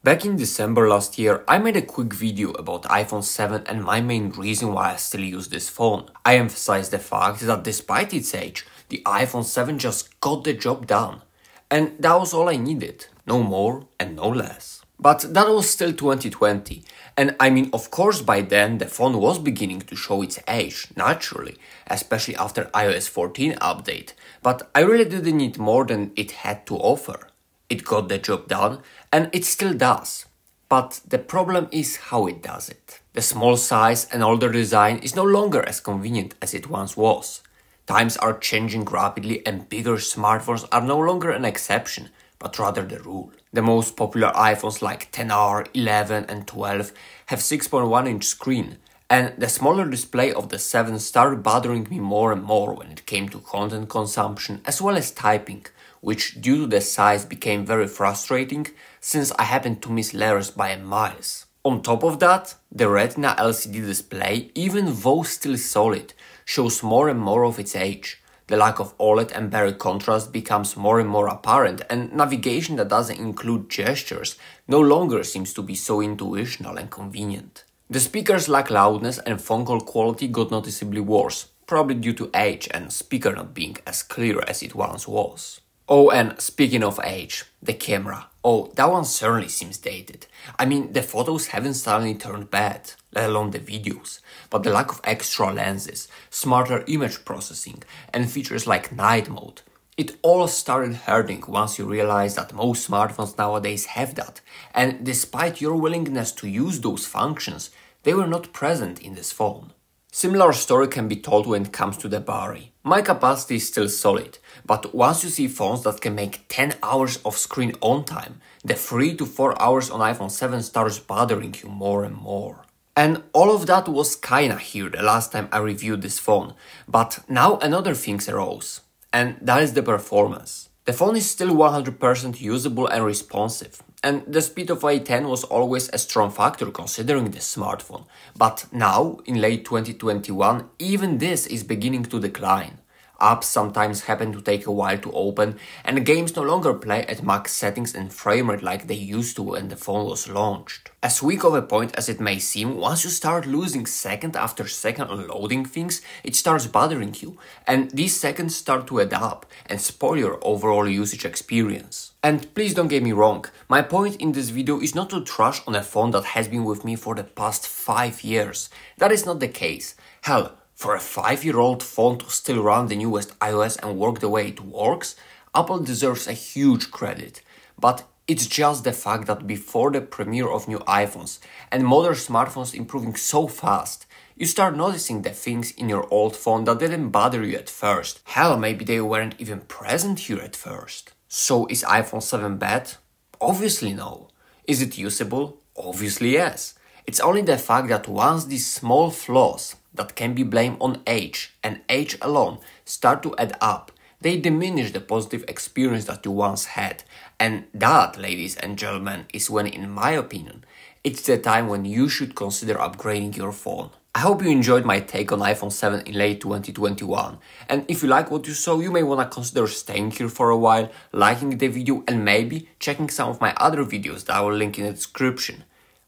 Back in December last year, I made a quick video about iPhone 7 and my main reason why I still use this phone. I emphasized the fact that despite its age, the iPhone 7 just got the job done. And that was all I needed, no more and no less. But that was still 2020, and I mean, of course by then the phone was beginning to show its age, naturally, especially after iOS 14 update, but I really didn't need more than it had to offer. It got the job done, and it still does. But the problem is how it does it. The small size and older design is no longer as convenient as it once was. Times are changing rapidly and bigger smartphones are no longer an exception, but rather the rule. The most popular iPhones like XR, 11 and 12 have 6.1-inch screen, and the smaller display of the 7 started bothering me more and more when it came to content consumption as well as typing, which due to the size became very frustrating since I happened to miss letters by miles. On top of that, the Retina LCD display, even though still solid, shows more and more of its age. The lack of OLED and better contrast becomes more and more apparent, and navigation that doesn't include gestures no longer seems to be so intuitional and convenient. The speakers lack loudness and phone call quality got noticeably worse, probably due to age and speaker not being as clear as it once was. Oh, and speaking of age, the camera. Oh, that one certainly seems dated. I mean, the photos haven't suddenly turned bad, let alone the videos, but the lack of extra lenses, smarter image processing, and features like night mode. It all started hurting once you realize that most smartphones nowadays have that, and despite your willingness to use those functions, they were not present in this phone. Similar story can be told when it comes to the battery. My capacity is still solid, but once you see phones that can make 10 hours of screen on time, the 3 to 4 hours on iPhone 7 starts bothering you more and more. And all of that was kinda here the last time I reviewed this phone, but now another thing arose, and that is the performance. The phone is still 100% usable and responsive, and the speed of A10 was always a strong factor considering this smartphone, but now, in late 2021, even this is beginning to decline. Apps sometimes happen to take a while to open, and games no longer play at max settings and framerate like they used to when the phone was launched. As weak of a point as it may seem, once you start losing second after second on loading things, it starts bothering you, and these seconds start to add up and spoil your overall usage experience. And please don't get me wrong, my point in this video is not to trash on a phone that has been with me for the past 5 years. That is not the case. Hell, for a 5-year-old phone to still run the newest iOS and work the way it works, Apple deserves a huge credit. But it's just the fact that before the premiere of new iPhones and modern smartphones improving so fast, you start noticing the things in your old phone that didn't bother you at first. Hell, maybe they weren't even present here at first. So is iPhone 7 bad? Obviously no. Is it usable? Obviously yes. It's only the fact that once these small flaws that can be blamed on age and age alone start to add up, they diminish the positive experience that you once had. And that, ladies and gentlemen, is when, in my opinion, it's the time when you should consider upgrading your phone. I hope you enjoyed my take on iPhone 7 in late 2021, and if you like what you saw, you may wanna consider staying here for a while, liking the video and maybe checking some of my other videos that I will link in the description.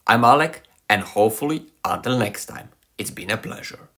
I'm Alec, and hopefully until next time. It's been a pleasure.